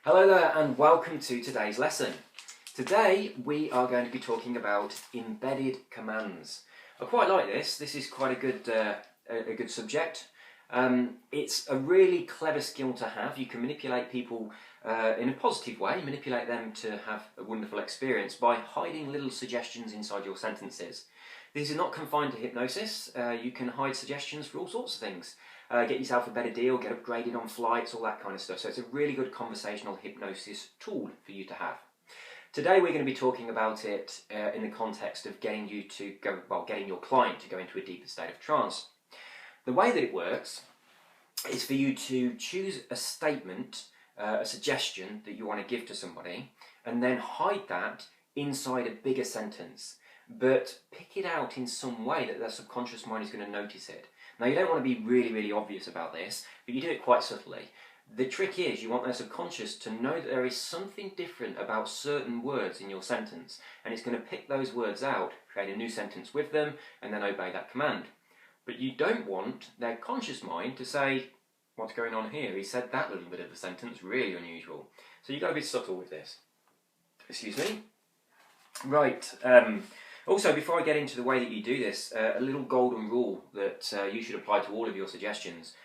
Hello there and welcome to today's lesson. Today we are going to be talking about embedded commands. I quite like this. This is quite a good subject. It's a really clever skill to have. You can manipulate people in a positive way, manipulate them to have a wonderful experience by hiding little suggestions inside your sentences. This is not confined to hypnosis. You can hide suggestions for all sorts of things. Get yourself a better deal, get upgraded on flights, all that kind of stuff. So it's a really good conversational hypnosis tool for you to have. Today we're going to be talking about it in the context of getting you to getting your client to go into a deeper state of trance. The way that it works is for you to choose a statement, a suggestion that you want to give to somebody, and then hide that inside a bigger sentence, but pick it out in some way that their subconscious mind is going to notice it. Now, you don't want to be really obvious about this, but you do it quite subtly. The trick is you want their subconscious to know that there is something different about certain words in your sentence, and it's going to pick those words out, create a new sentence with them, and then obey that command. But you don't want their conscious mind to say, what's going on here? He said that little bit of the sentence, really unusual. So you've got to be subtle with this. Excuse me? Right. Also, before I get into the way that you do this, a little golden rule that you should apply to all of your suggestions.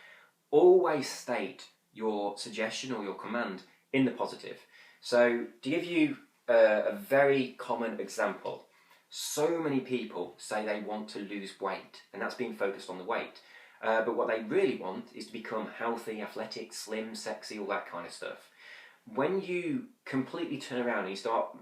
Always state your suggestion or your command in the positive. So, to give you a very common example, so many people say they want to lose weight, and that's being focused on the weight. But what they really want is to become healthy, athletic, slim, sexy, all that kind of stuff. When you completely turn around and you start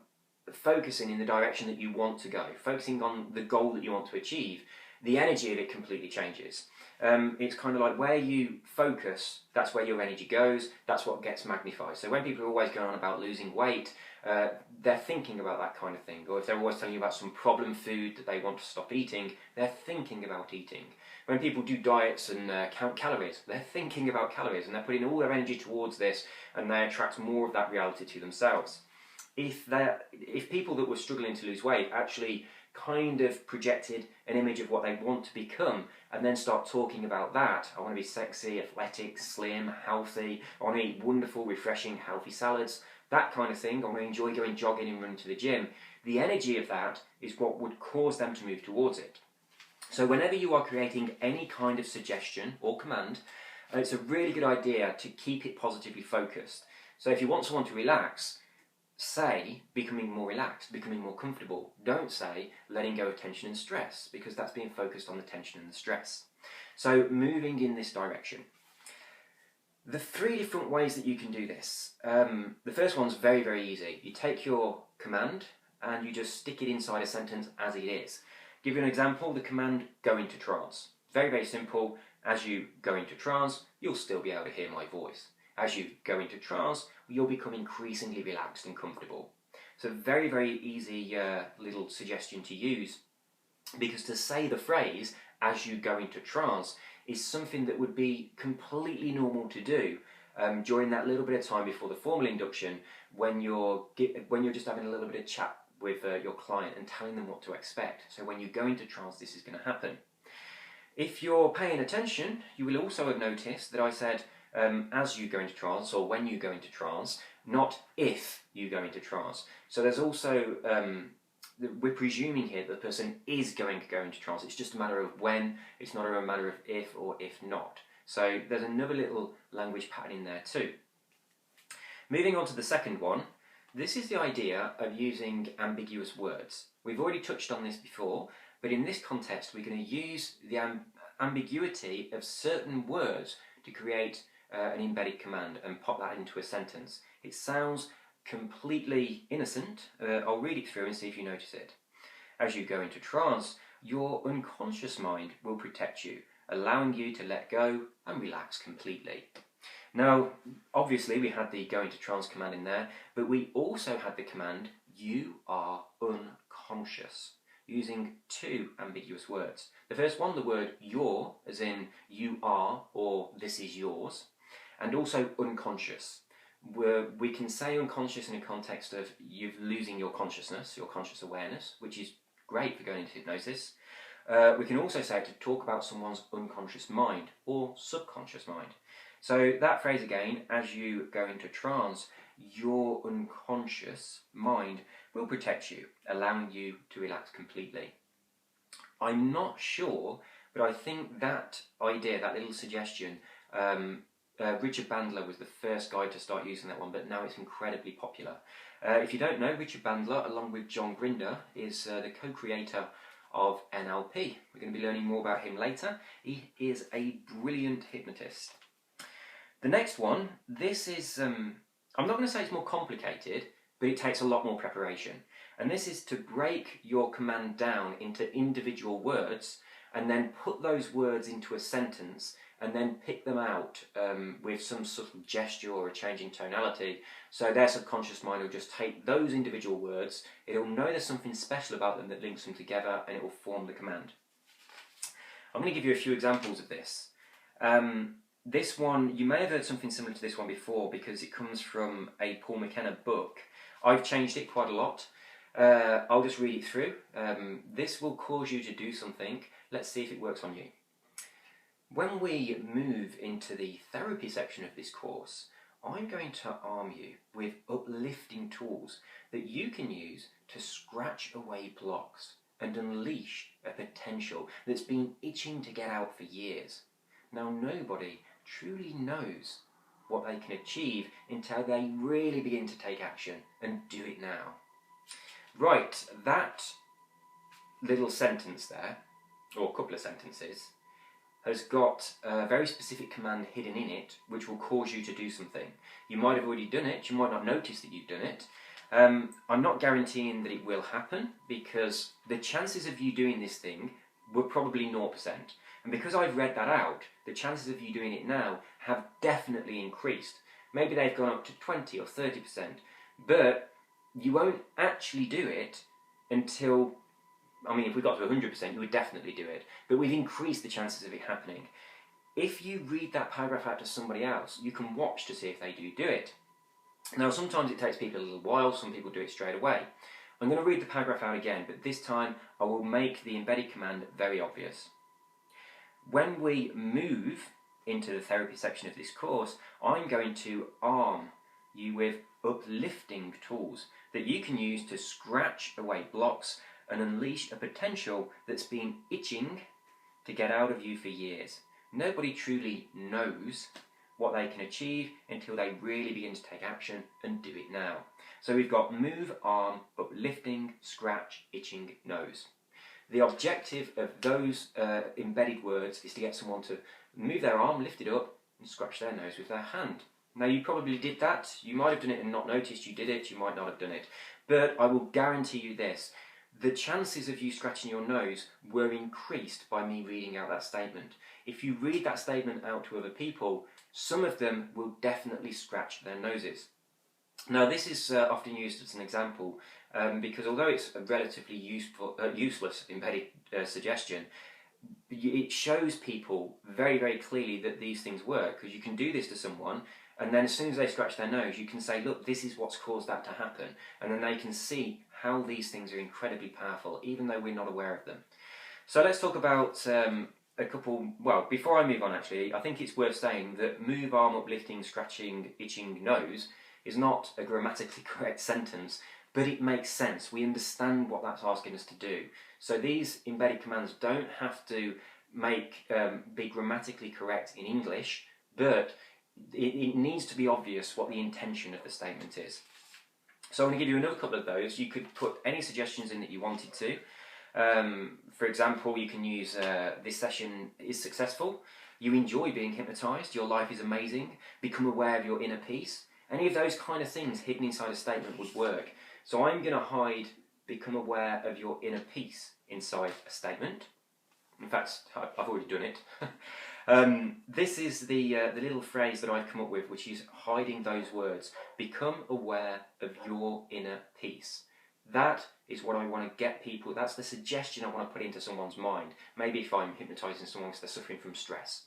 focusing in the direction that you want to go, focusing on the goal that you want to achieve, the energy of it completely changes. It's kind of like where you focus, that's where your energy goes, that's what gets magnified. So when people are always going on about losing weight, they're thinking about that kind of thing. Or if they're always telling you about some problem food that they want to stop eating, they're thinking about eating. When people do diets and count calories, they're thinking about calories, and they're putting all their energy towards this, and they attract more of that reality to themselves. If people that were struggling to lose weight actually kind of projected an image of what they want to become and then start talking about that, I want to be sexy, athletic, slim, healthy, I want to eat wonderful, refreshing, healthy salads, that kind of thing, I want to enjoy going jogging and running to the gym, the energy of that is what would cause them to move towards it. So whenever you are creating any kind of suggestion or command, it's a really good idea to keep it positively focused. So if you want someone to relax, say becoming more relaxed, becoming more comfortable. Don't say letting go of tension and stress, because that's being focused on the tension and the stress. So moving in this direction. The three different ways that you can do this. The first one's very easy. You take your command and you just stick it inside a sentence as it is. Give you an example, the command go into trance. Very simple. As you go into trance, you'll still be able to hear my voice. As you go into trance, you'll become increasingly relaxed and comfortable. So very easy little suggestion to use, because to say the phrase, as you go into trance, is something that would be completely normal to do during that little bit of time before the formal induction, when you're just having a little bit of chat with your client and telling them what to expect. So when you go into trance, this is going to happen. If you're paying attention, you will also have noticed that I said, as you go into trance, or when you go into trance, not if you go into trance. So there's also, we're presuming here that the person is going to go into trance. It's just a matter of when, it's not a matter of if or if not. So there's another little language pattern in there too. Moving on to the second one, this is the idea of using ambiguous words. We've already touched on this before, but in this context we're going to use the ambiguity of certain words to create an embedded command and pop that into a sentence. It sounds completely innocent. I'll read it through and see if you notice it. As you go into trance, your unconscious mind will protect you, allowing you to let go and relax completely. Now, obviously we had the go into trance command in there, but we also had the command, you are unconscious, using two ambiguous words. The first one, the word your, as in you are or this is yours, and also unconscious. We can say unconscious in a context of you losing your consciousness, your conscious awareness, which is great for going into hypnosis. We can also say it to talk about someone's unconscious mind or subconscious mind. So that phrase again, as you go into trance, your unconscious mind will protect you, allowing you to relax completely. I'm not sure, but I think that idea, that little suggestion, Richard Bandler was the first guy to start using that one, but now it's incredibly popular. If you don't know, Richard Bandler, along with John Grinder, is the co-creator of NLP. We're going to be learning more about him later. He is a brilliant hypnotist. The next one, this is, I'm not going to say it's more complicated, but it takes a lot more preparation. And this is to break your command down into individual words and then put those words into a sentence and then pick them out with some subtle gesture or a change in tonality. So their subconscious mind will just take those individual words, it'll know there's something special about them that links them together, and it will form the command. I'm going to give you a few examples of this. This one, you may have heard something similar to this one before because it comes from a Paul McKenna book. I've changed it quite a lot. I'll just read it through. This will cause you to do something. Let's see if it works on you. When we move into the therapy section of this course, I'm going to arm you with uplifting tools that you can use to scratch away blocks and unleash a potential that's been itching to get out for years. Now, nobody truly knows what they can achieve until they really begin to take action and do it now. Right, that little sentence there, or a couple of sentences, has got a very specific command hidden in it which will cause you to do something. You might have already done it, you might not notice that you've done it. I'm not guaranteeing that it will happen because the chances of you doing this thing were probably 0%. And because I've read that out, the chances of you doing it now have definitely increased. Maybe they've gone up to 20 or 30%, but you won't actually do it until, I mean, if we got to 100%, you would definitely do it, but we've increased the chances of it happening. If you read that paragraph out to somebody else, you can watch to see if they do it. Now, sometimes it takes people a little while, some people do it straight away. I'm going to read the paragraph out again, but this time I will make the embedded command very obvious. When we move into the therapy section of this course, I'm going to arm you with uplifting tools that you can use to scratch away blocks and unleash a potential that's been itching to get out of you for years. Nobody truly knows what they can achieve until they really begin to take action and do it now. So we've got move, arm, uplifting, scratch, itching, nose. The objective of those embedded words is to get someone to move their arm, lift it up, and scratch their nose with their hand. Now, you probably did that. You might have done it and not noticed you did it. You might not have done it. But I will guarantee you this. The chances of you scratching your nose were increased by me reading out that statement. If you read that statement out to other people, some of them will definitely scratch their noses. Now, this is often used as an example because although it's a relatively useless embedded suggestion, it shows people very, very clearly that these things work, because you can do this to someone and then as soon as they scratch their nose, you can say, look, this is what's caused that to happen. And then they can see how these things are incredibly powerful, even though we're not aware of them. So let's talk about a couple, well, before I move on actually, I think it's worth saying that move, arm, uplifting, scratching, itching, nose is not a grammatically correct sentence, but it makes sense. We understand what that's asking us to do. So these embedded commands don't have to be grammatically correct in English, but it needs to be obvious what the intention of the statement is. So I'm going to give you another couple of those. You could put any suggestions in that you wanted to. For example, you can use this session is successful, you enjoy being hypnotised, your life is amazing, become aware of your inner peace. Any of those kind of things hidden inside a statement would work. So I'm going to hide become aware of your inner peace inside a statement. In fact, I've already done it. This is the little phrase that I've come up with, which is hiding those words. Become aware of your inner peace. That is what I want to get people, that's the suggestion I want to put into someone's mind. Maybe if I'm hypnotising someone because they're suffering from stress.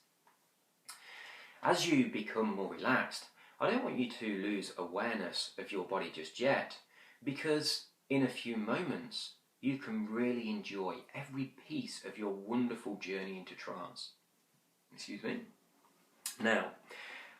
As you become more relaxed, I don't want you to lose awareness of your body just yet, because in a few moments you can really enjoy every piece of your wonderful journey into trance. Excuse me. Now,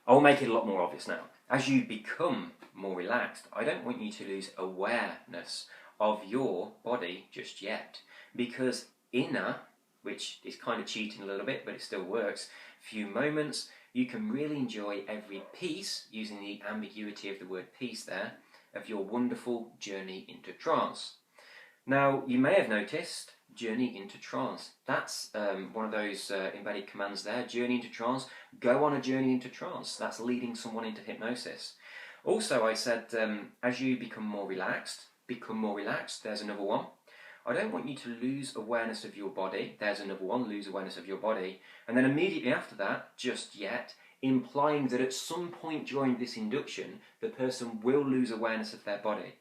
I'll make it a lot more obvious now. As you become more relaxed, I don't want you to lose awareness of your body just yet, because inner, which is kind of cheating a little bit, but it still works, few moments, you can really enjoy every piece, using the ambiguity of the word piece there, of your wonderful journey into trance. Now, you may have noticed journey into trance. That's one of those embedded commands there, journey into trance. Go on a journey into trance. That's leading someone into hypnosis. Also, I said, as you become more relaxed, there's another one. I don't want you to lose awareness of your body. There's another one, lose awareness of your body. And then immediately after that, just yet, implying that at some point during this induction, the person will lose awareness of their body.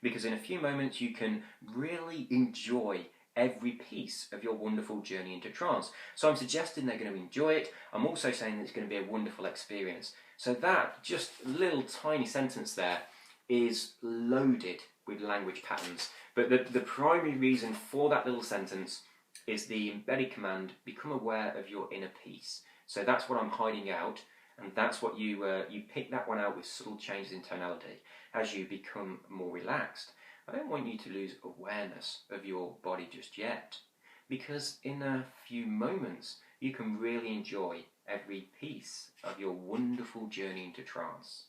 Because in a few moments you can really enjoy every piece of your wonderful journey into trance. So I'm suggesting they're going to enjoy it. I'm also saying that it's going to be a wonderful experience. So that, just a little tiny sentence there, is loaded with language patterns. But the primary reason for that little sentence is the embedded command, become aware of your inner peace. So that's what I'm hiding out, and that's what you pick that one out with subtle changes in tonality as you become more relaxed. I don't want you to lose awareness of your body just yet, because in a few moments you can really enjoy every piece of your wonderful journey into trance.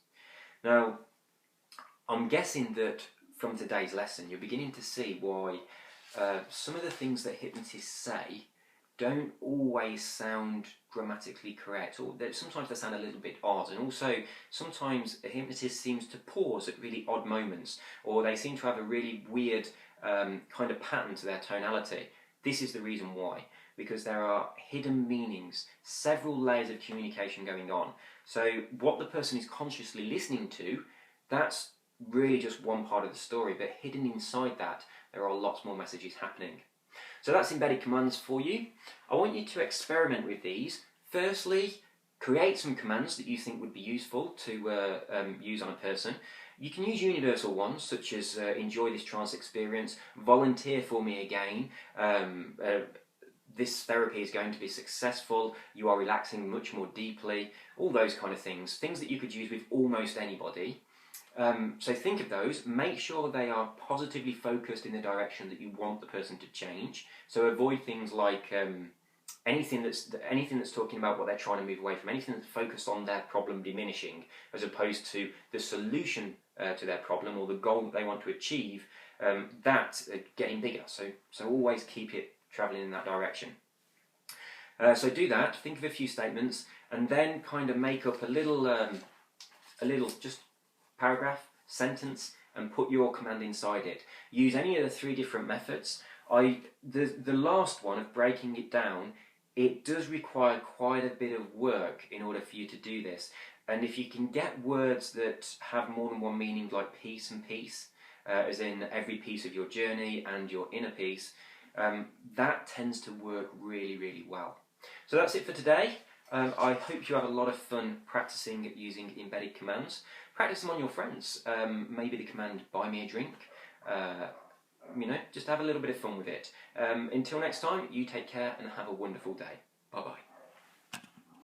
Now, I'm guessing that from today's lesson you're beginning to see why some of the things that hypnotists say don't always sound grammatically correct, or sometimes they sound a little bit odd, and also sometimes a hypnotist seems to pause at really odd moments, or they seem to have a really weird kind of pattern to their tonality. This is the reason why, because there are hidden meanings, several layers of communication going on. So what the person is consciously listening to, that's really just one part of the story, but hidden inside that there are lots more messages happening. So that's embedded commands for you. I want you to experiment with these. Firstly, create some commands that you think would be useful to use on a person. You can use universal ones, such as enjoy this trance experience, volunteer for me again, this therapy is going to be successful, you are relaxing much more deeply, all those kind of things. Things that you could use with almost anybody. So think of those, make sure they are positively focused in the direction that you want the person to change. So avoid things like anything that's talking about what they're trying to move away from, anything that's focused on their problem diminishing, as opposed to the solution to their problem or the goal that they want to achieve, getting bigger. So always keep it travelling in that direction. So do that, think of a few statements, and then kind of make up a little just paragraph, sentence, and put your command inside it. Use any of the 3 different methods. The last one of breaking it down, it does require quite a bit of work in order for you to do this. And if you can get words that have more than one meaning, like peace and peace, as in every piece of your journey and your inner peace, that tends to work really, really well. So that's it for today. I hope you have a lot of fun practicing using embedded commands. Practice them on your friends. Maybe the command, buy me a drink. Just have a little bit of fun with it. Until next time, you take care and have a wonderful day. Bye-bye.